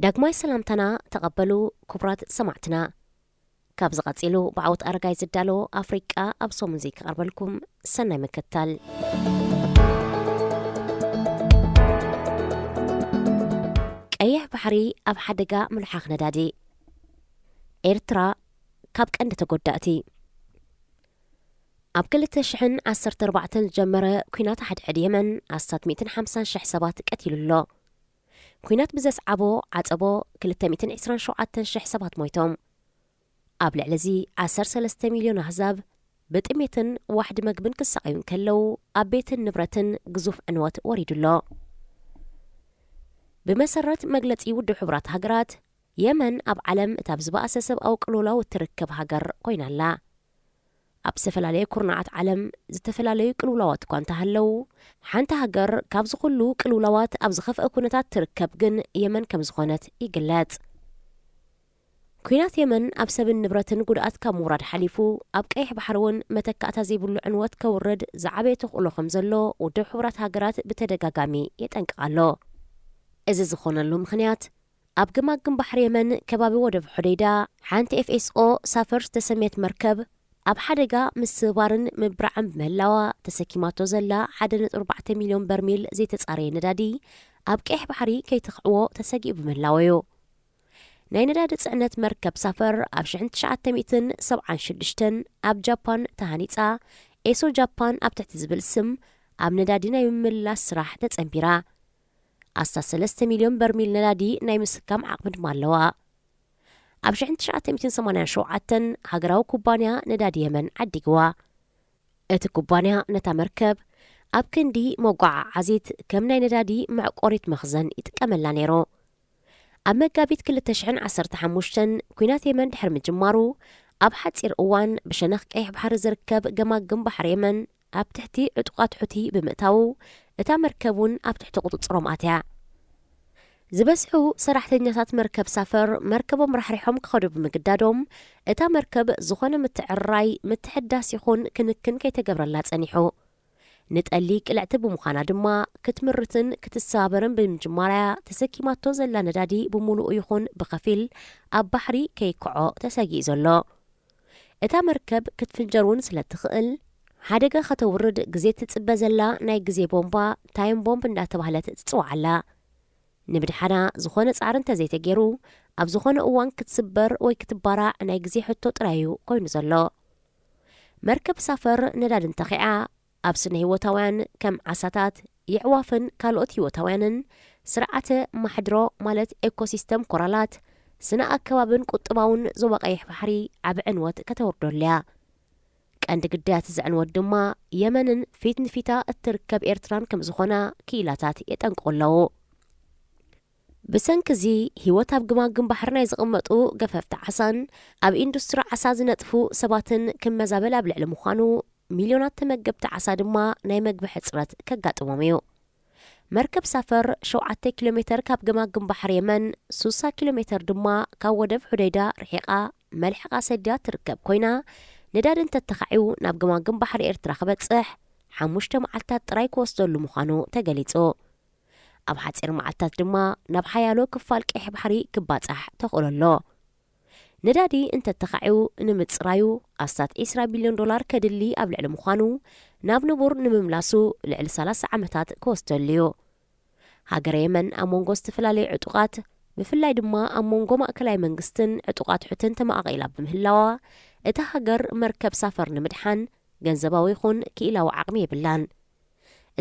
ዳግማይ ሰላምታና ተቐበሉ ክቡራት ሰማዕትና ካብ ዝቐፂሉ ብዓወት ኣረጋይ ዝዳሎ ኣፍሪቃ ኣብ ሶሙን ዚ ክቐርበልኩም ሰናይ ምክትታል። ቀይሕ ባሕሪ ኣብ ሓደጋ ምልሓኽ ነዳዲ ኤርትራ ካብ ቀንዲ ተጎዳእቲ ኣብ 2014 ዝጀመረ ኩናት ሓድሕድ የመን ኣስታት 150,000 ሰባት ቀቲሉሎ ኩናት ብዘስዓቦ ዓጸቦ 227,000 ሰባት ሞይቶም ኣብ ልዕሊ እዚ 13 ሚልዮን ኣህዛብ ብጥሜትን ዋሕዲ መግብን ክሳቀዩ ከለው ኣብ ቤትን ንብረትን ግዙፍ ዕንወት ወሪዱሎ። ብመሰረት መግለጺ ውድብ ሕቡራት ሃገራት የመን ኣብ ዓለም እታ ብዝበኣሰ ሰብኣዊ ቅልውላው እትርከብ ሃገር ኮይናላ። ኣብ ዝተፈላለየ ኩርናዓት ዓለም ዝተፈላለዩ ቅልውላዋት እኳ እንተሃለው ሓንቲ ሃገር ካብ ዝኹሉ ቅልውላዋት ኣብ ዝኸፍአ ኩነታት ትርከብ ግን የመን ከም ዝኾነት ይግለጽ። ኩናት የመን ኣብ ሰብን ንብረትን ጉድኣት ካብ ምውራድ ሓሊፉ ኣብ ቀይሕ ባሕሪ እውን መተካእታ ዘይብሉ ዕንወት ከውርድ ዝዓበየ ተኽእሎ ከም ዘሎ ውድብ ሕቡራት ሃገራት ብተደጋጋሚ የጠንቅቓሎ። እዚ ዝኾነሉ ምኽንያት ኣብ ግማግም ባሕሪ የመን ከባቢ ወደብ ሑደይዳ ሓንቲ ኤፍኤስኦ ሳፈር ዝተሰሜት መርከብ ኣብ ሓደጋ ምስባርን ምብራዕን ብምህላዋ ተሰኪማቶ ዘላ 1.4 ሚልዮን በርሚል ዘይተጻረየ ነዳዲ ኣብ ቀይሕ ባሕሪ ከይትኽዕዎ ተሰጊኡ ብምህላው እዩ። ናይ ነዳዲ ጽዕነት መርከብ ሳፈር ኣብ 1976 ኣብ ጃፓን ተሃኒጻ ኤሶ ጃፓን ኣብ ትሕቲ ዝብል ስም ኣብ ነዳዲ ናይ ምምላስ ስራሕ ተጸንቢራ ኣስታት 3 ሚልዮን በርሚል ነዳዲ ናይ ምስካም ዓቕሚ ድማ ኣለዋ። ኣብ 1987 ሃገራዊ ኩባንያ ነዳዲ የመን ዓዲግዋ። እቲ ኩባንያ ነታ መርከብ ኣብ ክንዲ መጓዓዓዚት ከም ናይ ነዳዲ መዕቆሪት መኽዘን ይጥቀመላ ነይሩ። ኣብ መጋቢት 2015 ኩናት የመን ድሕሪ ምጅማሩ ኣብ ሓፂር እዋን ብሸነኽ ቀይሕ ባሕሪ ዝርከብ ገማግም ባሕሪ የመን ኣብ ትሕቲ ዕጡቓት ሑቲ ብምእታው እታ መርከብ እውን ኣብ ትሕቲ ቁፅፅሮም ኣትያ። ዝበስሑ ሰራሕተኛታት መርከብ ሳፈር መርከቦም ራሕሪሖም ክኸዱ ብምግዳዶም እታ መርከብ ዝኾነ ምትዕርራይ ምትሕዳስ ይኹን ክንክን ከይተገብረላ ጸኒሑ። ንጠሊ ቅልዕቲ ብምዃና ድማ ክትምርትን ክትሰባበርን ብምጅማርያ ተሰኪማቶ ዘላ ነዳዲ ብምሉኡ ይኹን ብኸፊል ኣብ ባሕሪ ከይክዖ ተሰጊእ ዘሎ። እታ መርከብ ክትፍንጀር እውን ስለ ትኽእል ሓደጋ ከተውርድ ግዜ ትጽበ ዘላ ናይ ግዜ ቦምባ ታይም ቦምብ እንዳተባህለት ትጽዋዓላ። ንብድሓና ዝኾነ ጻዕሪ እንተዘይተገይሩ ኣብ ዝኾነ እዋን ክትስበር ወይ ክትባራዕ ናይ ግዜ ሕቶ ጥራዩ ኮይኑ ዘሎ። መርከብ ሳፈር ነዳዲ እንተኺዓ ኣብ ስነ ህይወታውያን ከም ዓሳታት ይዕዋፍን ካልኦት ህይወታውያንን ስርዓተ ማሕድሮ ማለት ኤኮሲስተም ኮራላት ስነ ኣከባብን ቁጥባውን ዞባ ቀይሕ ባሕሪ ዓብ ዕንወት ከተወርዶልያ። ቀንዲ ግዳያት ዝዕንወት ድማ የመንን ፊት ንፊታ እትርከብ ኤርትራን ከም ዝኾና ክኢላታት የጠንቅቑለዉ። ብሰንኪ እዚ ህይወት ኣብ ግማግም ባሕሪ ናይ ዝቕመጡ ገፈፍቲ ዓሳን ኣብ ኢንዱስትሪ ዓሳ ዝነጥፉ ሰባትን ክመዛበል ኣብ ልዕሊ ምዃኑ ሚልዮናት ተመገብቲ ዓሳ ድማ ናይ መግቢ ሕፅረት ከጋጥሞም እዩ። መርከብ ሳፈር 7 ኪሎ ሜትር ካብ ገማግም ባሕሪ የመን 60 ኪሎ ሜትር ድማ ካብ ወደብ ሑደይዳ ርሒቓ መልሕቓ ሰድያ ትርከብ ኮይና ነዳዲ እንተተኻዒው ናብ ገማግም ባሕሪ ኤርትራ ክበጽሕ 5 መዓልትታት ጥራይ ክወስደሉ ምዃኑ ተገሊጹ። ኣብ ሓፂር መዓልትታት ድማ ናብ ሓያሎ ክፋል ቀይሕ ባሕሪ ክባጻሕ ተኽእለሎ። ነዳዲ እንተተኻዒው ንምጽራዩ ኣስታት 20 ቢልዮን ዶላር ከድሊ ኣብ ልዕሊ ምዃኑ ናብ ንቡር ንምምላሱ ልዕሊ 30 ዓመታት ክወስደሉ እዩ። ሃገረ የመን ኣብ መንጎ ዝተፈላለዩ ዕጡቓት ብፍላይ ድማ ኣብ መንጎ ማእከላይ መንግስትን ዕጡቓት ሑትን ተማቒላ ብምህላዋ እታ ሃገር መርከብ ሳፈር ንምድሓን ገንዘባዊ ይኹን ክኢላዊ ዓቕሚ የብላን።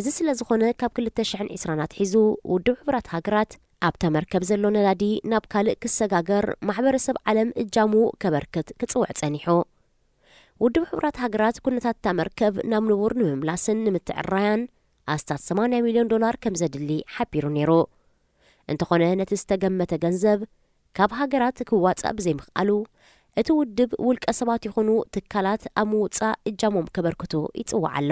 እዚ ስለ ዝኾነ ካብ 2020 ሒዙ ውድብ ሕቡራት ሃገራት ኣብታ መርከብ ዘሎ ነዳዲ ናብ ካልእ ክሰጋገር ማሕበረሰብ ዓለም እጃሙ ከበርክት ክጽውዕ ጸኒሑ። ውድብ ሕቡራት ሃገራት ኩነታት እታ መርከብ ናብ ንቡር ንምምላስን ንምትዕራያን ኣስታት 80 ሚልዮን ዶላር ከም ዘድሊ ሓቢሩ ነይሩ። እንተኾነ ነቲ ዝተገመተ ገንዘብ ካብ ሃገራት ክዋጻእ ብዘይምኽኣሉ እቲ ውድብ ውልቀ ሰባት ይኹኑ ትካላት ኣብ ምውጻእ እጃሞም ከበርክቱ ይጽዋዕ ኣሎ።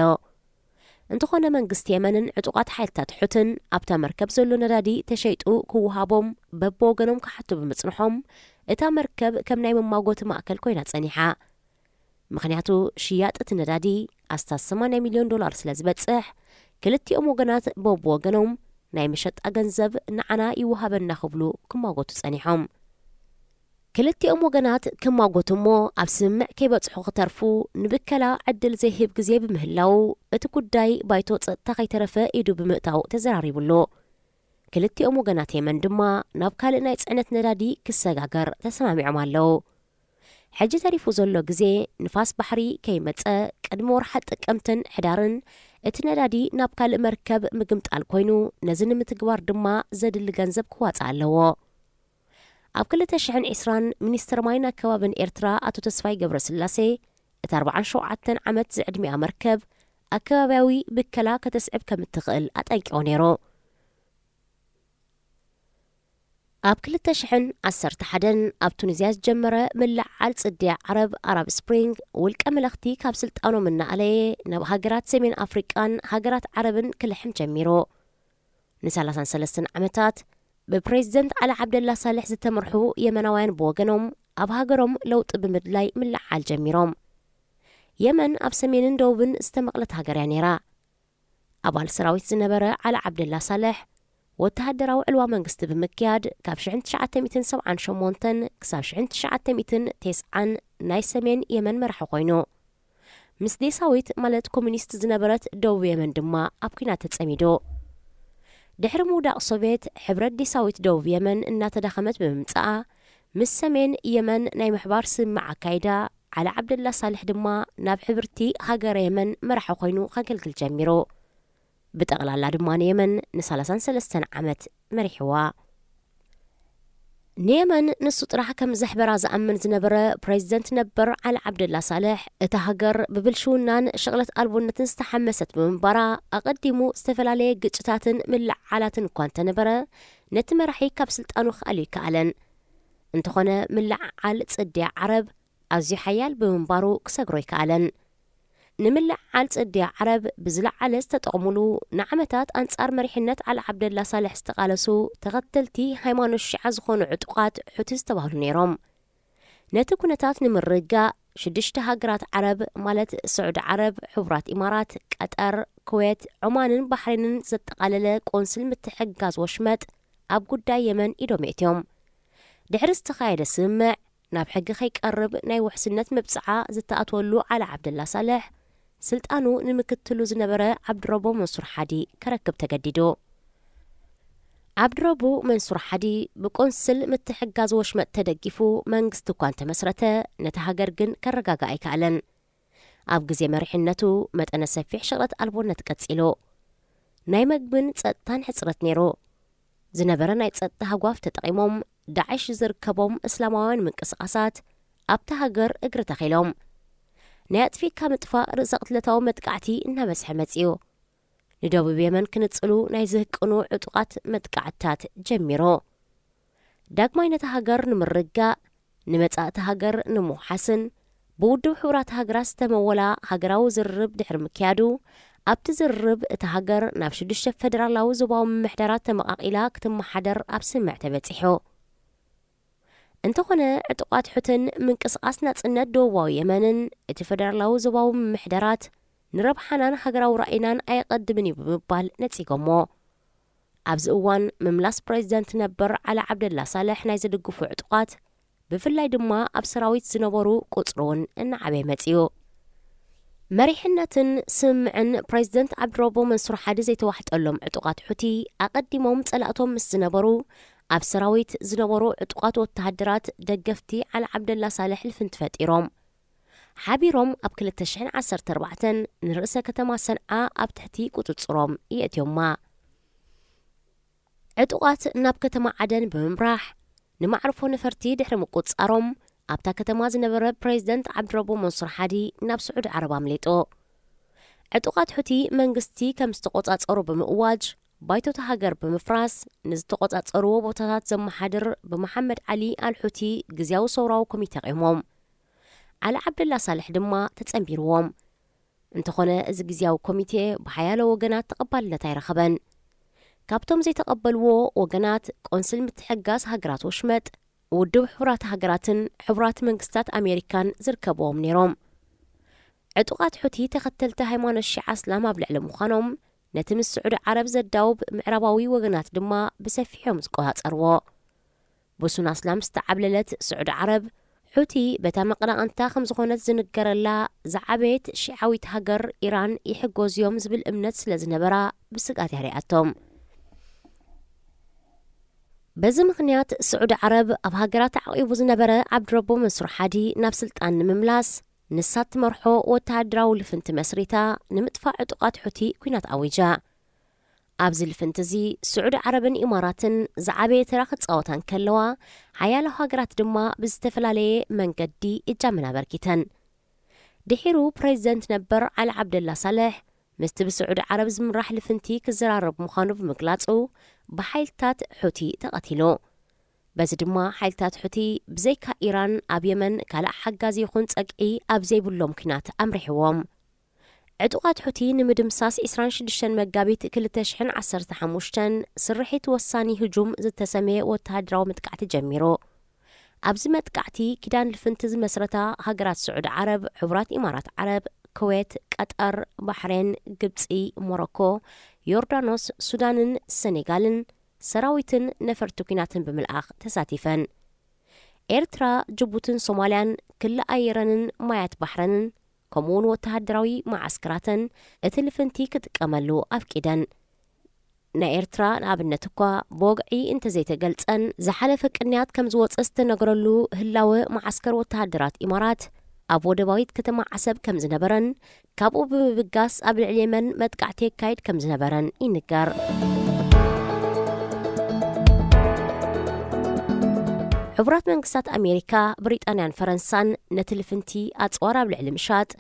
እንተኾነ መንግስቲ የመንን ዕጡቓት ሓይልታት ሑትን ኣብታ መርከብ ዘሎ ነዳዲ ተሸይጡ ክውሃቦም በብወገኖም ክሓቱ ብምጽንሖም እታ መርከብ ከም ናይ መማጎቲ ማእከል ኮይና ጸኒሓ። ምኽንያቱ ሽያጥ እቲ ነዳዲ ኣስታት 80 ሚልዮን ዶላር ስለ ዝበጽሕ ክልቲኦም ወገናት በብወገኖም ናይ መሸጣ ገንዘብ ንዓና ይወሃበና ክብሉ ክማጎቱ ጸኒሖም ክልቲኦም ወገናት ክማጎቱ እሞ ኣብ ስምምዕ ከይበጽሑ ክተርፉ ንብከላ ዕድል ዘይህብ ግዜ ብምህላው እቲ ጉዳይ ባይቶ ጸጥታ ከይተረፈ ኢዱ ብምእታው ተዘራሪቡሉ ክልቲኦም ወገናት የመን ድማ ናብ ካልእ ናይ ጽዕነት ነዳዲ ክሰጋገር ተሰማሚዖም ኣለው ሕጂ ተሪፉ ዘሎ ግዜ ንፋስ ባሕሪ ከይመጸ ቅድሚ ወርሓት ጥቅምትን ሕዳርን እቲ ነዳዲ ናብ ካልእ መርከብ ምግምጣል ኮይኑ ነዚ ንምትግባር ድማ ዘድሊ ገንዘብ ክዋጽእ ኣለዎ ኣብ 2020 ሚኒስትር ማይን ኣከባብን ኤርትራ ኣቶ ተስፋይ ገብረስላሴ እቲ 47 ዓመት ዝዕድሚኣ መርከብ ኣከባብያዊ ብከላ ከተስዕብ ከም እትኽእል ኣጠንቂቑ ነይሩ ኣብ 2011 ኣብ ቱኒዝያ ዝጀመረ ምልዓል ጽድያ ዓረብ ኣረብ ስፕሪንግ ውልቀ መለኽቲ ካብ ስልጣኖም እናኣለየ ናብ ሃገራት ሰሜን ኣፍሪቃን ሃገራት ዓረብን ክልሕም ጀሚሩ ን33 ዓመታት ብፕሬዚደንት ዓሊ ዓብደላ ሳልሕ ዝተመርሑ የመናውያን ብወገኖም ኣብ ሃገሮም ለውጢ ብምድላይ ምልዓል ጀሚሮም የመን ኣብ ሰሜንን ደቡብን ዝተመቕለት ሃገር እያ ነይራ ኣባል ሰራዊት ዝነበረ ዓሊ ዓብደላ ሳልሕ ወተሃደራዊ ዕልዋ መንግስቲ ብምክያድ ካብ 1978 ክሳብ 1990 ናይ ሰሜን የመን መራሒ ኮይኑ ምስ ዴሳዊት ማለት ኮሙኒስት ዝነበረት ደቡብ የመን ድማ ኣብ ኩናት ተጸሚዱ ድሕሪ ምውዳቕ ሶቪየት ሕብረት ዴሳዊት ደቡብ የመን እናተዳኸመት ብምምጽኣ ምስ ሰሜን የመን ናይ ምሕባር ስምምዕ ኣካይዳ ዓሊ ዓብደላ ሳልሕ ድማ ናብ ሕብርቲ ሃገረ የመን መራሒ ኮይኑ ከገልግል ጀሚሩ ብጠቕላላ ድማ ንየመን ን33 ዓመት መሪሕዋ ንየመን ንሱ ጥራሕ ከም ዘሕበራ ዝኣምን ዝነበረ ፕሬዚደንት ነበር ዓሊ ዓብደላ ሳልሕ እታ ሃገር ብብልሽውናን ሸቕለት ኣልቦነትን ዝተሓመሰት ብምንባራ ኣቐዲሙ ዝተፈላለየ ግጭታትን ምልዓላትን እኳ እንተነበረ ነቲ መራሒ ካብ ስልጣኑ ክኣልዩ ይከኣለን እንተኾነ ምልዓል ጽድያ ዓረብ ኣዝዩ ሓያል ብምንባሩ ክሰግሮ ይከኣለን ንምልዓል ጽድያ ዓረብ ብዝለዓለ ዝተጠቕሙሉ ንዓመታት ኣንጻር መሪሕነት ዓሊ ዓብደላ ሳልሕ ዝተቓለሱ ተኸተልቲ ሃይማኖት ሺዓ ዝኾኑ ዕጡቓት ሑቲ ዝተባህሉ ነይሮም ነቲ ኩነታት ንምርጋእ 6 ሃገራት ዓረብ ማለት ስዑድ ዓረብ ሕቡራት ኢማራት ቀጠር ኩዌት ዑማንን ባሕሬንን ዘጠቓለለ ቆንስል ምትሕግጋዝ ወሽመጥ ኣብ ጉዳይ የመን ኢዶም እትዮም ድሕሪ ዝተኻየደ ስምምዕ ናብ ሕጊ ከይቀርብ ናይ ውሕስነት መብጽዓ ዝተኣትወሉ ዓሊ ዓብደላ ሳልሕ ስልጣኑ ንምክትሉ ዝነበረ ዓብድረቦ መንሱር ሓዲ ከረክብ ተገዲዱ ዓብድረቦ መንሱር ሓዲ ብቆንስል ምትሕጋዝ ወሽመጥ ተደጊፉ መንግስቲ እኳ እንተመስረተ ነቲ ሃገር ግን ከረጋጋ ኣይከኣለን ኣብ ግዜ መሪሕነቱ መጠነ ሰፊሕ ሸቕረት ኣልቦነት ቀጺሉ ናይ መግብን ጸጥታን ሕፅረት ነይሩ ዝነበረ ናይ ጸጥታ ሃጓፍ ተጠቒሞም ዳዕሽ ዝርከቦም እስላማውያን ምንቅስቓሳት ኣብቲ ሃገር እግሪ ተኺሎም ናይ ኣጥፊካ ምጥፋእ ርእሰ ቅትለታዊ መጥቃዕቲ እናበስሐ መጺኡ ንደቡብ የመን ክንጽሉ ናይ ዝህቅኑ ዕጡቓት መጥቃዕትታት ጀሚሮ ዳግማይ ነቲ ሃገር ንምርጋእ ንመጻእቲ ሃገር ንምውሓስን ብውድብ ሕቡራት ሃገራት ዝተመወላ ሃገራዊ ዝርርብ ድሕሪ ምክያዱ ኣብቲ ዝርርብ እቲ ሃገር ናብ 6 ፌደራላዊ ዞባዊ ምምሕዳራት ተመቓቒላ ክትመሓደር ኣብ ስምምዕ ተበጺሑ እንተኾነ ዕጡቓት ሑትን ምንቅስቓስ ናጽነት ደቡባዊ የመንን እቲ ፌደራላዊ ዞባዊ ምምሕዳራት ንረብሓናን ሃገራዊ ራእይናን ኣይቐድምን እዩ ብምባል ነጺጎሞ ኣብዚ እዋን ምምላስ ፕሬዚደንት ነበር ዓሊ ዓብደላ ሳልሕ ናይ ዝድግፉ ዕጡቓት ብፍላይ ድማ ኣብ ሰራዊት ዝነበሩ ቁጽሩን እናዓበየ መጺኡ መሪሕነትን ስምምዕን ፕሬዚደንት ዓብድረቦ መንሱር ሓዲ ዘይተዋሕጠሎም ዕጡቓት ሑቲ ኣቐዲሞም ጸላእቶም ምስ ዝነበሩ ኣብ ሰራዊት ዝነበሩ ዕጡቓት ወተሃደራት ደገፍቲ ዓሊ ዓብደላ ሳልሕ ልፍንቲ ፈጢሮም ሓቢሮም ኣብ 2014 ንርእሰ ከተማ ሰንዓ ኣብ ትሕቲ ቁፅጽሮም ይእትዮማ ዕጡቓት ናብ ከተማ ዓደን ብምምራሕ ንማዕርፎ ነፈርቲ ድሕሪ ምቁጽጻሮም ኣብታ ከተማ ዝነበረ ፕሬዚደንት ዓብድረቦ መንሱር ሓዲ ናብ ስዑድ ዓረብ ኣምሊጡ ዕጡቓት ሑቲ መንግስቲ ከም ዝተቆጻጸሩ ብምእዋጅ ባይቶታ ሃገር ብምፍራስ ንዝተቆጻጸርዎ ቦታታት ዘመሓድር ብመሐመድ ዓሊ ኣልሑቲ ግዝያዊ ሰውራዊ ኮሚቴ ቂሞም ዓሊ ዓብደላ ሳልሕ ድማ ተጸንቢርዎም እንተኾነ እዚ ግዝያዊ ኮሚቴ ብሓያሎ ወገናት ተቐባልነት ኣይረኸበን ካብቶም ዘይተቐበልዎ ወገናት ቆንስል ምትሕጋዝ ሃገራት ወሽመጥ ውድብ ሕቡራት ሃገራትን ሕቡራት መንግስታት ኣሜሪካን ዝርከብዎም ነይሮም ዕጡቓት ሑቲ ተኸተልቲ ሃይማኖት ሺዓ እስላም ኣብ ልዕሊ ምዃኖም ነቲ ምስ ስዑድ ዓረብ ዘዳውብ ምዕራባዊ ወገናት ድማ ብሰፊሖም ዝቆፃፀርዎ ብሱና እስላም ዝተዓብለለት ስዑድ ዓረብ ሑቲ በታ መቐናቐንታ ከም ዝኾነት ዝንገረላ ዝዓበየት ሺዓዊት ሃገር ኢራን ይሕጎዝዮም ዝብል እምነት ስለ ዝነበራ ብስጋት የሪኣቶም በዚ ምኽንያት ስዑድ ዓረብ ኣብ ሃገራት ዓቂቡ ዝነበረ ዓብድረቦ መንሱር ሓዲ ናብ ስልጣን ንምምላስ ንሳት ትመርሖ ወተሃደራዊ ልፍንቲ መስሪታ ንምጥፋዕ ዕጡቃት ሑቲ ኩናት ኣዊጃ ኣብዚ ልፍንቲ እዚ ስዑድ ዓረብን ኢማራትን ዝዓበየ ተራ ክፃወታን ከለዋ ሓያሎ ሃገራት ድማ ብዝተፈላለየ መንገዲ እጃምና በርኪተን ድሒሩ ፕሬዚደንት ነበር ዓሊ ዓብደላ ሳልሕ ምስቲ ብስዑድ ዓረብ ዝምራሕ ልፍንቲ ክዘራረብ ምዃኑ ብምግላጹ ብሓይልታት ሑቲ ተቐቲሉ በዚ ድማ ሓይልታት ሑቲ ብዘይካ ኢራን ኣብ የመን ካልእ ሓጋዚ ይኹን ፀግዒ ኣብ ዘይብሎም ኩናት ኣምሪሕዎም ዕጡቃት ሑቲ ንምድምሳስ 26 መጋቢት 2015 ስርሒት ወሳኒ ህጁም ዝተሰመየ ወተሃደራዊ መጥቃዕቲ ጀሚሩ ኣብዚ መጥቃዕቲ ኪዳን ልፍንቲ ዝመስረታ ሃገራት ስዑድ ዓረብ ሕቡራት ኢማራት ዓረብ ኩዌት ቀጠር ባሕሬን ግብፂ ሞሮኮ ዮርዳኖስ ሱዳንን ሰኔጋልን ሰራዊትን ነፈርቲ ኩናትን ብምልኣኽ ተሳቲፈን ኤርትራ ጅቡትን ሶማልያን ክልል ኣየረንን ማያት ባሕረንን ከምኡውን ወተሃደራዊ ማዓስከራትን እቲ ልፍንቲ ክጥቀመሉ ኣፍቂደን ናይ ኤርትራ ንኣብነት እኳ ብወግዒ እንተዘይተገልፀን ዝሓለፈ ቅንያት ከም ዝወፀ ዝተነገረሉ ህላወ ማዓስከር ወተሃደራት ኢማራት ኣብ ወደባዊት ከተማ ዓሰብ ከም ዝነበረን ካብኡ ብምብጋስ ኣብ ልዕሊ የመን መጥቃዕቲ የካይድ ከም ዝነበረን ይንገር ሕቡራት መንግስታት ኣሜሪካ ብሪጣንያን ፈረንሳን ነቲ ልፍንቲ ኣፅዋር ኣብ ልዕሊ ምሻጥ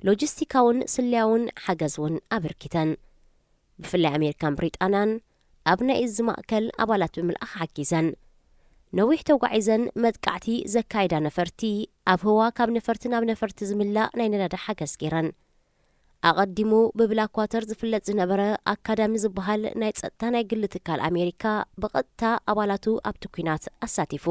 ሎጂስቲካውን ስልያውን ሓገዝ እውን ኣበርኪተን ብፍላይ ኣሜሪካን ብሪጣንያን ኣብ ናይ እዝ ማእከል ኣባላት ብምልኣኽ ሓጊዘን ነዊሕ ተጓዒዘን መጥቃዕቲ ዘካይዳ ነፈርቲ ኣብ ህዋ ካብ ነፈርቲ ናብ ነፈርቲ ዝምላእ ናይ ነዳዲ ሓገዝ ገይረን ኣቐዲሙ ብብላክዋተር ዝፍለጥ ዝነበረ ኣካዳሚ ዝበሃል ናይ ፀጥታ ናይ ግሊ ትካል ኣሜሪካ ብቐጥታ ኣባላቱ ኣብቲ ኩናት ኣሳቲፉ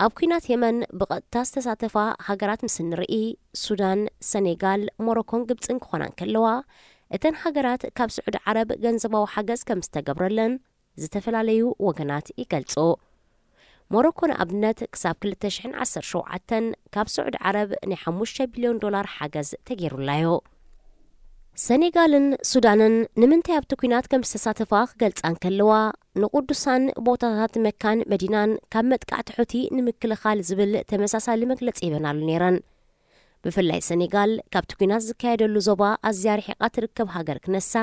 ኣብ ኩናት የመን ብቐጥታ ዝተሳተፋ ሃገራት ምስ ንርኢ ሱዳን ሰኔጋል ሞሮኮን ግብፅን ክኾናን ከለዋ እተን ሃገራት ካብ ስዑድ ዓረብ ገንዘባዊ ሓገዝ ከም ዝተገብረለን ዝተፈላለዩ ወገናት ይገልጹ ሞሮኮ ንኣብነት ክሳብ 2017 ካብ ስዑድ ዓረብ ናይ $5 ቢልዮን ሓገዝ ተገይሩላዮ ሰኔጋልን ሱዳንን ንምንታይ ኣብቲ ኩናት ከም ዝተሳተፋ ክገልጻን ከለዋ ንቅዱሳን ቦታታት መካን መዲናን ካብ መጥቃዕቲ ሑቲ ንምክልኻል ዝብል ተመሳሳሊ መግለፂ ይበናሉ ነይረን ብፍላይ ሰኔጋል ካብቲ ኩናት ዝካየደሉ ዞባ ኣዝያ ርሒቓ ትርከብ ሃገር ክነሳ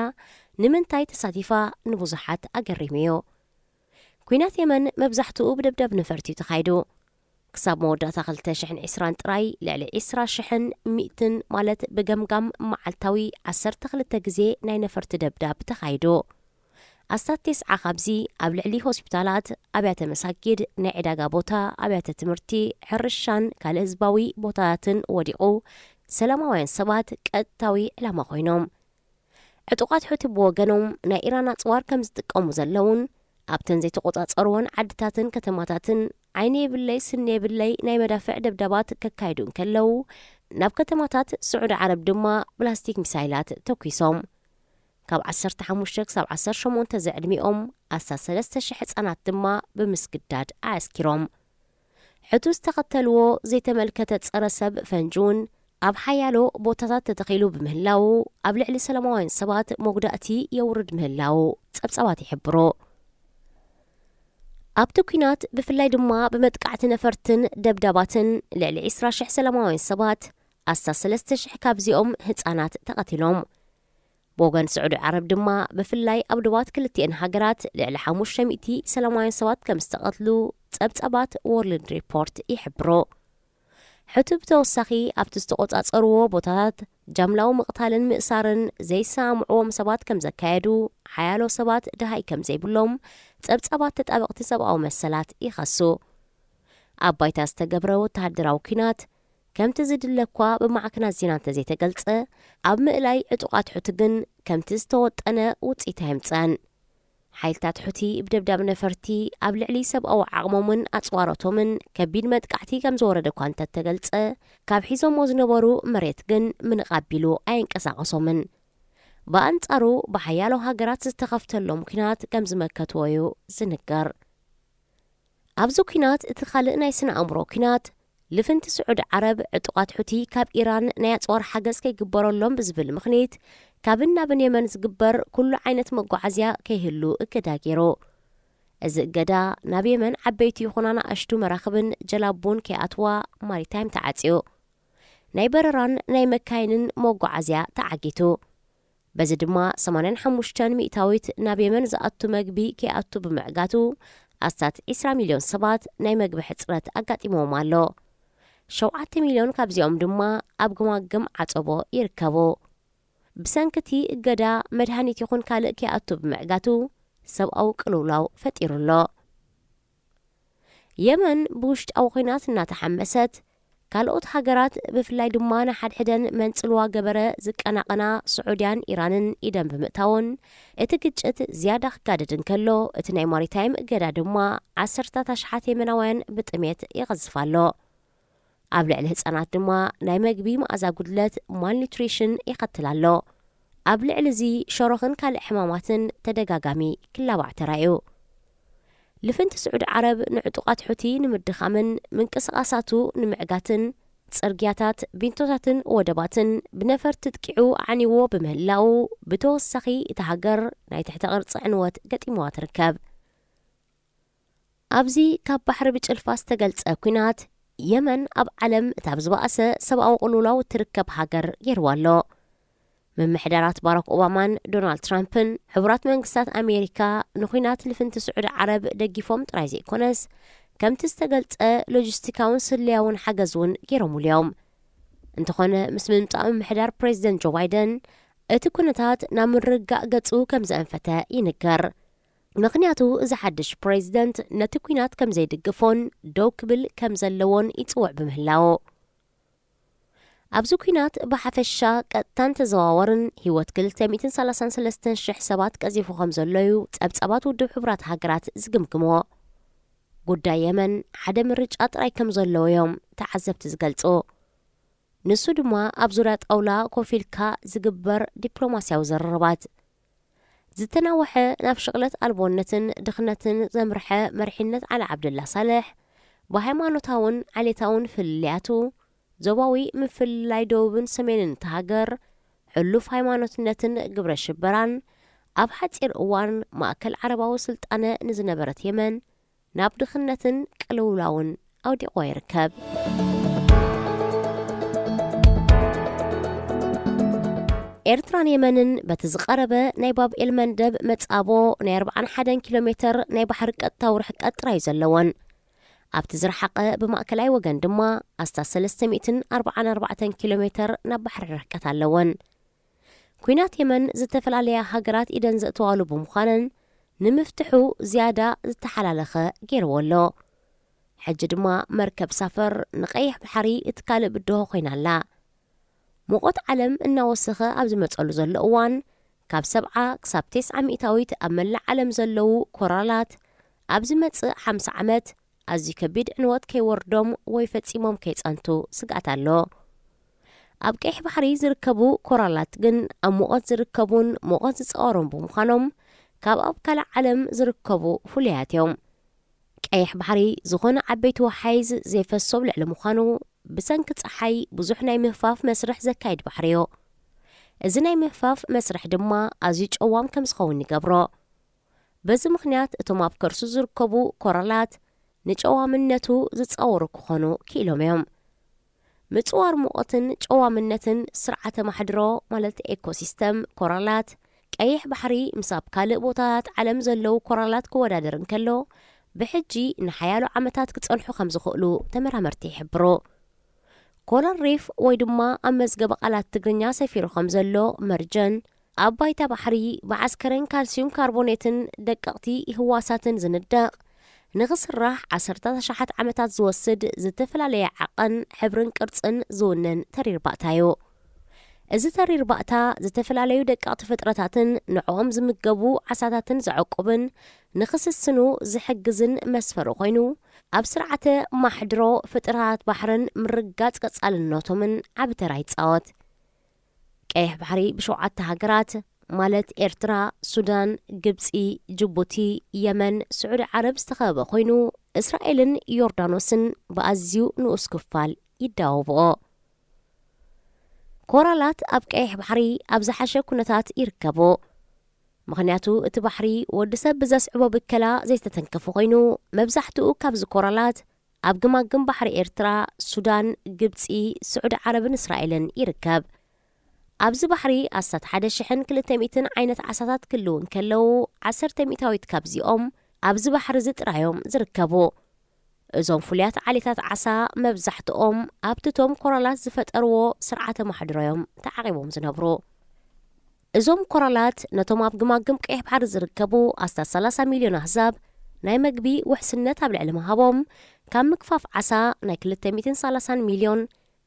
ንምንታይ ተሳቲፋ ንብዙሓት ኣገሪሙ እዩ ኩናት የመን መብዛሕትኡ ብደብዳብ ነፈርቲ ተኻይዱ ክሳብ መወዳእታ 2020 ጥራይ ልዕሊ 20,100 ማለት ብገምጋም መዓልታዊ 12 ግዜ ናይ ነፈርቲ ደብዳብ ተኻይዱ ኣስታት 9 ካብዚ ኣብ ልዕሊ ሆስፒታላት ኣብያተ መሳጊድ ናይ ዕዳጋ ቦታ ኣብያተ ትምህርቲ ሕርሻን ካልእ ህዝባዊ ቦታታትን ወዲቑ ሰላማውያን ሰባት ቀጥታዊ ዕላማ ኮይኖም ዕጡቃት ሑቲ ብወገኖም ናይ ኢራን ኣፅዋር ከም ዝጥቀሙ ዘለውን ኣብተን ዘይተቆፃፀርዎን ዓድታትን ከተማታትን ዓይኒ የብለይ ስኒ የብለይ ናይ መዳፍዕ ደብዳባት ከካይዱን ከለው ናብ ከተማታት ስዑድ ዓረብ ድማ ፕላስቲክ ሚሳይላት ተኩሶም ካብ 15 ክሳብ 18 ዘዕድሚኦም ኣስታት 3,000 ህፃናት ድማ ብምስግዳድ ኣስኪሮም ሕቱ ዝተኸተልዎ ዘይተመልከተ ፀረ ሰብ ፈንጁን ኣብ ሓያሎ ቦታታት ተተኺሉ ብምህላው ኣብ ልዕሊ ሰላማውያን ሰባት መጉዳእቲ የውርድ ምህላው ፀብፀባት ይሕብሩ ኣብቲ ኩናት ብፍላይ ድማ ብመጥቃዕቲ ነፈርትን ደብዳባትን ልዕሊ 20,000 ሰላማውያን ሰባት ኣስታት 3,000 ካብዚኦም ህፃናት ተቐቲሎም ብወገን ስዑድ ዓረብ ድማ ብፍላይ ኣብ ድባት ክልቲአን ሃገራት ልዕሊ 500 ሰላማውያን ሰባት ከም ዝተቐትሉ ፀብፀባት ወርልድ ሪፖርት ይሕብሩ ሕቱ ብተወሳኺ ኣብቲ ዝተቆፃፀርዎ ቦታታት ጃምላዊ ምቕታልን ምእሳርን ዘይሰምዕዎም ሰባት ከም ዘካየዱ ሓያሎ ሰባት ድሃይ ከም ዘይብሎም ፀብፀባት ተጣበቕቲ ሰብኣዊ መሰላት ይኸሱ ኣብ ባይታ ዝተገብረ ወተሃደራዊ ኩናት ከምቲ ዝድለኳ ብማዕከናት ዜና እንተዘይተገልፀ ኣብ ምእላይ ዕጡቃት ሑቲ ግን ከምቲ ዝተወጠነ ውፅኢት የምፀን ሓይልታት ሑቲ ብደብዳብ ነፈርቲ ኣብ ልዕሊ ሰብኣዊ ዓቕሞምን ኣፅዋሮቶምን ከቢድ መጥቃዕቲ ከም ዝወረደ እኳ እንተተገልፀ ካብ ሒዞሞ ዝነበሩ መሬት ግን ምንቓቢሉ ኣይንቀሳቐሶምን በአንጻሩ በሓያሎ ሃገራት ዝተኸፍተሎም ኩናት ከም ዝመከትዎ እዩ ዝንገር። ኣብዚ ኩናት እቲ ካልእ ናይ ስነ ኣእምሮ ኩናት ልፍንቲ ስዑድ ዓረብ ዕጡቓት ሕቲ ካብ ኢራን ናይ ኣጽዋር ሓገዝ ከይግበረሎም ብዝብል ምኽንያት ካብን ናብን የመን ዝግበር ኩሉ ዓይነት መጓዓዝያ ከይህሉ እገዳ ገይሩ። እዚ እገዳ ናብ የመን ዓበይቲ ይኹና ንኣሽቱ መራኽብን ጀላቡን ከይኣትዋ ማሪታይም ተዓጽዩ። ናይ በረራን ናይ መካይንን መጓዓዝያ ተዓጊቱ። በዚ ድማ 85 ሚእታዊት ናብ የመን ዝኣቱ መግቢ ከይኣቱ ብምዕጋቱ ኣስታት 20 ሚልዮን ሰባት ናይ መግቢ ሕፅረት ኣጋጢሞም ኣሎ። 7 ሚልዮን ካብዚኦም ድማ ኣብ ግማግም ዓፀቦ ይርከቡ። ብሰንኪቲ እገዳ መድሃኒት ይኹን ካልእ ከይኣቱ ብምዕጋቱ ሰብኣዊ ቅልውላው ፈጢሩሎ። የመን ብውሽጣዊ ኩናት እናተሓመሰት ካልኦት ሃገራት ብፍላይ ድማ ንሓድሕደን መንጽልዋ ገበረ ዝቀናቐና ስዑድያን ኢራንን ኢደን ብምእታውን እቲ ግጭት ዝያዳ ክጋደድ እንከሎ እቲ ናይ ማሪታይም እገዳ ድማ 10,000 የመናውያን ብጥሜት ይቐዝፋሎ። ኣብ ልዕሊ ህጻናት ድማ ናይ መግቢ መኣዛ ጉድለት ማልኒትሪሽን ይኸትላሎ። ኣብ ልዕሊ እዚ ሸሮኽን ካልእ ሕማማትን ተደጋጋሚ ክላባዕ ተራዩ። ልፍንቲ ስዑድ ዓረብ ንዕጡቓት ሕቲ ንምድኻምን ምንቅስቓሳቱ ንምዕጋትን ጽርግያታት ቢንቶታትን ወደባትን ብነፈርቲ ጥቂዑ ዓኒዎ ብምህላው ብተወሳኺ እቲ ሃገር ናይ ትሕተ ቅርፂ ዕንወት ገጢምዋ ትርከብ። ኣብዚ ካብ ባሕሪ ብጭልፋ ዝተገልጸ ኩናት የመን ኣብ ዓለም እታ ብዝባእሰ ሰብኣዊ ቅልውላው ትርከብ ሃገር ገይርዋ ኣሎ። ምምሕዳራት ባራክ ኦባማን ዶናልድ ትራምፕን ሕቡራት መንግስታት ኣሜሪካ ንኩናት ልፍንቲ ስዑድ ዓረብ ደጊፎም ጥራይ ዘይኮነስ ከምቲ ዝተገልጸ ሎጂስቲካውን ስልያውን ሓገዝ እውን ገይሮሙሉ እዮም። እንተኾነ ምስ ምምጻእ ምምሕዳር ፕሬዚደንት ጆ ባይደን እቲ ኩነታት ናብ ምርጋእ ገጹ ከም ዘንፈተ ይንገር። ምክንያቱ እዚ ሓድሽ ፕሬዚደንት ነቲ ኩናት ከም ዘይድግፎን ደው ክብል ከም ዘለዎን ይጽውዕ ብምህላዎ ኣብዚ ኩናት ብሓፈሻ ቀጥታን ተዘዋወርን ህይወት 233,000 ሰባት ቀዚፉ ከም ዘለዩ ጸብጸባት ውድብ ሕቡራት ሃገራት ዝግምግሞ። ጉዳይ የመን ሓደ ምርጫ ጥራይ ከም ዘለዎ እዮም ተዓዘብቲ ዝገልጹ። ንሱ ድማ ኣብ ዙርያ ጣውላ ኮፍ ኢልካ ዝግበር ዲፕሎማስያዊ ዘረባት ዝተናወሐ ናብ ሽቕለት ኣልቦነትን ድኽነትን ዘምርሐ መሪሕነት ዓሊ ዓብድላ ሳልሕ ብሃይማኖታውን ዓሌታውን ፍልልያቱ ዞባዊ ምፍልላይ ደቡብን ሰሜንን ተሃገር ሕሉፍ ሃይማኖትነትን ግብረ ሽበራን ኣብ ሓፂር እዋን ማእከል ዓረባዊ ስልጣነ ንዝነበረት የመን ናብ ድኽነትን ቅልውላውን ኣውዲቆ ይርከብ። ኤርትራን የመንን በቲ ዝቐረበ ናይ ባብኤል መንደብ መጻቦ ናይ 41 ኪሎ ሜትር ናይ ባሕሪ ቀጥታዊ ርሕቀት ጥራይ ዘለወን ኣብቲ ዝረሓቐ ብማእከላይ ወገን ድማ ኣስታት 344 ኪሎ ሜትር ናብ ባሕሪ ርሕቀት ኣለወን። ኩናት የመን ዝተፈላለያ ሃገራት ኢደን ዘእተዋሉ ብምዃነን ንምፍትሑ ዝያዳ ዝተሓላለኸ ገይርዎ ኣሎ። ሕጂ ድማ መርከብ ሳፈር ንቀይሕ ባሕሪ እትካልእ ብድሆ ኮይናላ። ሙቆት ዓለም እናወሰኸ ኣብ ዝመጸሉ ዘሎ እዋን ካብ 70 ክሳብ 90 ሚእታዊት ኣብ መላእ ዓለም ዘለዉ ኮራላት ኣብ ዝመጽእ 50 ዓመት ኣዝዩ ከቢድ ዕንወት ከይወርዶም ወይ ፈጺሞም ከይጸንቱ ስጋት ኣሎ። ኣብ ቀይሕ ባሕሪ ዝርከቡ ኮራላት ግን ኣብ ሙቆት ዝርከቡን ሙቆት ዝጸወሮም ብምዃኖም ካብ ኣብ ካልእ ዓለም ዝርከቡ ፍሉያት እዮም። ቀይሕ ባሕሪ ዝኾነ ዓበይቲ ወሓይዝ ዘይፈሶብ ልዕሊ ምዃኑ ብሰንኪ ፀሓይ ብዙሕ ናይ ምህፋፍ መስርሕ ዘካይድ ባሕሪ እዩ። እዚ ናይ ምህፋፍ መስርሕ ድማ ኣዝዩ ጨዋም ከም ዝኸውን ይገብሮ። በዚ ምኽንያት እቶም ኣብ ከርሱ ዝርከቡ ኮራላት ንጨዋምነቱ ዝጸወሩ ክኾኑ ክኢሎም እዮም። ምጽዋር ሙቆትን ጨዋምነትን ስርዓተ ማሕድሮ ማለት ኤኮሲስተም ኮራላት ቀይሕ ባሕሪ ምስ ኣብ ካልእ ቦታታት ዓለም ዘለዉ ኮራላት ክወዳደር እንከሎ ብሕጂ ንሓያሎ ዓመታት ክጸንሑ ከም ዝኽእሉ ተመራመርቲ ይሕብሩ። ኮራል ሪፍ ወይ ድማ ኣብ መዝገበ ቃላት ትግርኛ ሰፊሩ ከም ዘሎ መርጀን ኣብ ባይታ ባሕሪ ብዓስከረን ካልሲዩም ካርቦኔትን ደቀቕቲ ህዋሳትን ዝንደቕ ንኽስራሕ 10,000 ዓመታት ዝወስድ ዝተፈላለየ ዓቐን ሕብርን ቅርጽን ዝውንን ተሪር ባእታ እዩ። እዚ ተሪር ባእታ ዝተፈላለዩ ደቀቕቲ ፍጥረታትን ንዕኦም ዝምገቡ ዓሳታትን ዘዕቁብን ንኽስስኑ ዝሕግዝን መስፈሪ ኮይኑ ኣብ ስርዓተ ማሕድሮ ፍጥረታት ባሕርን ምርጋጽ ቀጻልነቶምን ዓቢ ተራ ይጻወት። ቀይሕ ባሕሪ ብ7 ሃገራት ማለት ኤርትራ፣ ሱዳን፣ ግብፂ፣ ጅቡቲ፣ የመን፣ ስዑድ ዓረብ ዝተኸበበ ኮይኑ እስራኤልን ዮርዳኖስን ብኣዝዩ ንኡስ ክፋል ይዳወብኦ። ኮራላት ኣብ ቀይሕ ባሕሪ ኣብ ዝሓሸ ኩነታት ይርከቡ። ምኽንያቱ እቲ ባሕሪ ወዲ ሰብ ብዘስዕቦ ብከላ ዘይተተንከፉ ኮይኑ መብዛሕትኡ ካብዚ ኮራላት ኣብ ግማግም ባሕሪ ኤርትራ፣ ሱዳን፣ ግብፂ፣ ስዑድ ዓረብን እስራኤልን ይርከብ። ኣብዚ ባሕሪ 1200 ዓይነት ዓሳታት ክልውን ከለው 10% ካብዚኦም ኣብዚ ባሕሪ ዝጥራዮም ዝርከቡ። እዞም ፍሉያት ዓሌታት ዓሳ መብዛሕትኦም ኣብቲቶም ኮራላት ዝፈጠርዎ ስርዓተ ማሕድሮዮም ተዓቂቦም ዝነብሩ። እዞም ኮራላት ነቶም ኣብ ግማግም ቀይሕ ባሕሪ ዝርከቡ 30 ሚልዮን ኣህዛብ ናይ መግቢ ውሕስነት ኣብ ልዕሊ ምሃቦም ካብ ምክፋፍ ዓሳ ናይ 230 ሚልዮን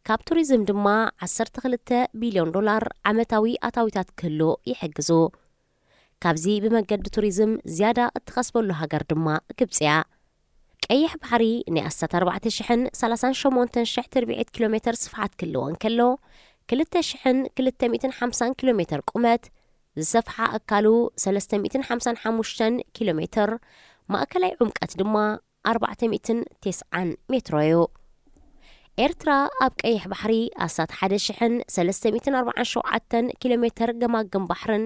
ካብ ቱሪዝም ድማ 12 ቢልዮን ዶላር ዓመታዊ ኣታዊታት ክህሉ ይሕግዙ። ካብዚ ብመገዲ ቱሪዝም ዝያዳ እትኸስበሉ ሃገር ድማ ግብፂ እያ። ቀይሕ ባሕሪ ናይ 14,038 ትርቢዒት ኪሎ ሜትር ስፍሓት ክልወን ከሎ 2,250 ኪሎ ሜትር ቁመት ዝሰፍሓ እካሉ 355 ኪሎ ሜትር ማእከላይ ዑምቀት ድማ 490 ሜትሮ እዩ። ኤርትራ ኣብ ቀይሕ ባሕሪ 11,347 ኪሎ ሜትር ገማግም ባሕርን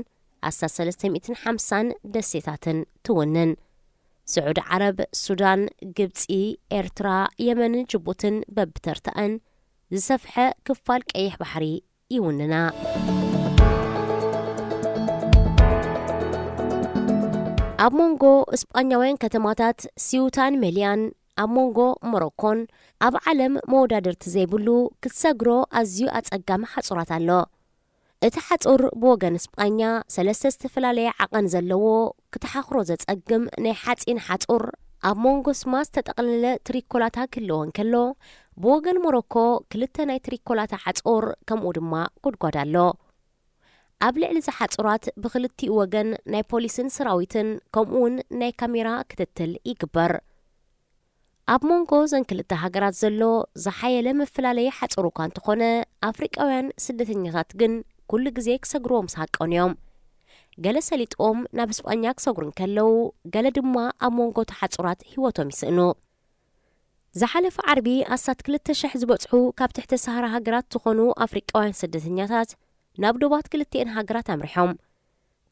350 ደሴታትን ትውንን። ስዑድ ዓረብ፣ ሱዳን፣ ግብፂ፣ ኤርትራ፣ የመንን ጅቡትን በብተርተአን ዝሰፍሐ ክፋል ቀይሕ ባሕሪ ይውንና። ኣብ ሞንጎ እስጳኛውያን ከተማታት ሲዩታን ሜልያን ኣብ ሞንጎ ሞሮኮን ኣብ ዓለም መወዳድርቲ ዘይብሉ ክትሰግሮ ኣዝዩ ኣጸጋሚ ሓጹራት ኣሎ። እቲ ሓጹር ብወገን እስጳኛ 3 ዝተፈላለየ ዓቐን ዘለዎ ክትሓኽሮ ዘጸግም ናይ ሓጺን ሓጹር ኣብ ሞንጎ ስማ ዝተጠቕለለ ትሪኮላታ ክልወን ከሎ ብወገን ሞሮኮ 2 ናይ ትሪኮላታ ሓጹር ከምኡ ድማ ጉድጓድ ኣሎ። ኣብ ልዕሊ ሓጹራት ብክልቲኡ ወገን ናይ ፖሊስን ሰራዊትን ከምኡውን ናይ ካሜራ ክትትል ይግበር። ኣብ ሞንጎ ዘን ክልተ ሃገራት ዘሎ ዝሓየለ መፈላለየ ሓጹር እኳ እንተኾነ ኣፍሪቃውያን ስደተኛታት ግን ኩሉ ግዜ ክሰግርዎም ዝሃቀኑ እዮም። ገለ ሰሊጦም ናብ እስጳኛ ክሰግሩ እንከለው ገለ ድማ ኣብ ሞንጎ ተሓጹራት ህይወቶም ይስእኑ። ዝሓለፈ ዓርቢ 2,000 ዝበጽሑ ካብ ትሕተ ሰሃራ ሃገራት ዝኾኑ ኣፍሪቃውያን ስደተኛታት ናብ ዶባት ክልቲአን ሃገራት ኣምሪሖም።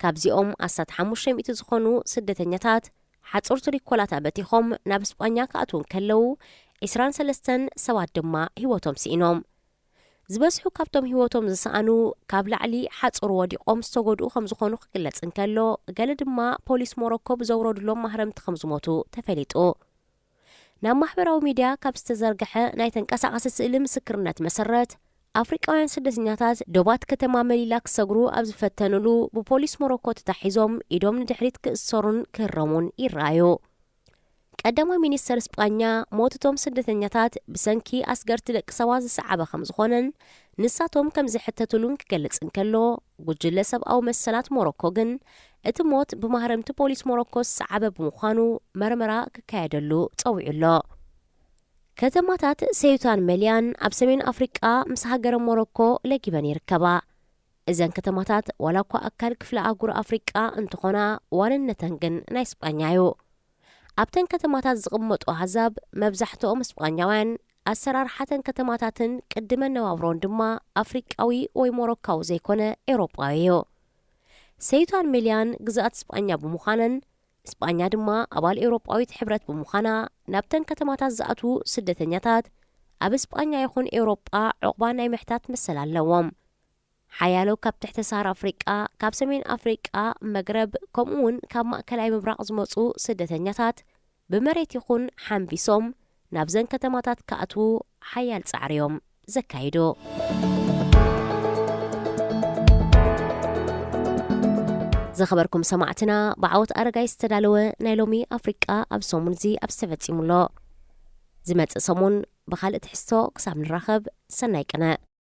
ካብዚኦም 1500 ዝኾኑ ስደተኛታት ሓጹር ትሪኮላታ በቲኾም ናብ እስጳኛ ክኣትውን ከለው 23 ሰባት ድማ ህይወቶም ሲኢኖም። ዝበስሑ ካብቶም ህይወቶም ዝሰኣኑ ካብ ላዕሊ ሓጹር ወዲቖም ዝተጎድኡ ከም ዝኾኑ ክግለጽ እንከሎ ገለ ድማ ፖሊስ ሞሮኮ ብዘውረድሎም ማህረምቲ ከም ዝሞቱ ተፈሊጡ። ናብ ማሕበራዊ ሚድያ ካብ ዝተዘርግሐ ናይ ተንቀሳቐሲ ስእሊ ምስክርነት መሰረት ኣፍሪቃውያን ስደተኛታት ዶባት ከተማ መሊላ ክሰግሩ ኣብ ዝፈተንሉ ብፖሊስ ሞሮኮ ተታሒዞም ኢዶም ንድሕሪት ክእሰሩን ክህረሙን ይረኣዩ። ቀዳማይ ሚኒስተር እስጳኛ ሞትቶም ስደተኛታት ብሰንኪ ኣስገርቲ ደቂ ሰባት ዝሰዓበ ከም ዝኾነን ንሳቶም ከም ዝሕተትሉን ክገልጽ እንከሎ ጉጅለ ሰብኣዊ መሰላት ሞሮኮ ግን እቲ ሞት ብማህረምቲ ፖሊስ ሞሮኮ ዝሰዓበ ብምዃኑ መርመራ ክካየደሉ ጸዊዑሎ። ከተማታት ሰዩታን ሜልያን ኣብ ሰሜን ኣፍሪቃ ምስ ሃገረ ሞሮኮ ለጊበን ይርከባ። እዘን ከተማታት ዋላ እኳ ኣካል ክፍለ ኣህጉር ኣፍሪቃ እንትኾና ዋንነተን ግን ናይ እስጳኛ እዩ። ኣብተን ከተማታት ዝቕመጡ ኣሕዛብ መብዛሕትኦም እስጳኛውያን፣ ኣሰራርሓተን ከተማታትን ቅድመ ነባብሮን ድማ ኣፍሪቃዊ ወይ ሞሮካዊ ዘይኮነ ኤውሮጳዊ እዩ። ሰዩታን ሜልያን ግዛኣት እስጳኛ ብምዃነን እስጳኛ ድማ ኣባል ኤውሮጳዊት ሕብረት ብምዃና ናብተን ከተማታት ዝኣትዉ ስደተኛታት ኣብ እስጳኛ ይኹን ኤውሮጳ ዕቑባ ናይ ምሕታት መሰል ኣለዎም። ሓያሎ ካብ ትሕተ ሰሃራ ኣፍሪቃ፣ ካብ ሰሜን ኣፍሪቃ፣ መግረብ ከምኡውን ካብ ማእከላይ ምብራቕ ዝመፁ ስደተኛታት ብመሬት ይኹን ሓንቢሶም ናብዘን ከተማታት ክኣትዉ ሓያል ጻዕርዮም ዘካይዱ። ዘኸበርኩም ሰማዕትና ብዓወት ኣረጋይ ዝተዳለወ ናይ ሎሚ ኣፍሪቃ ኣብ ሰሙን እዚ ኣብ ዝተፈጺሙሎ ዝመጽእ ሰሙን ብኻልእ ትሕዝቶ ክሳብ ንራኸብ ሰናይ ቅነ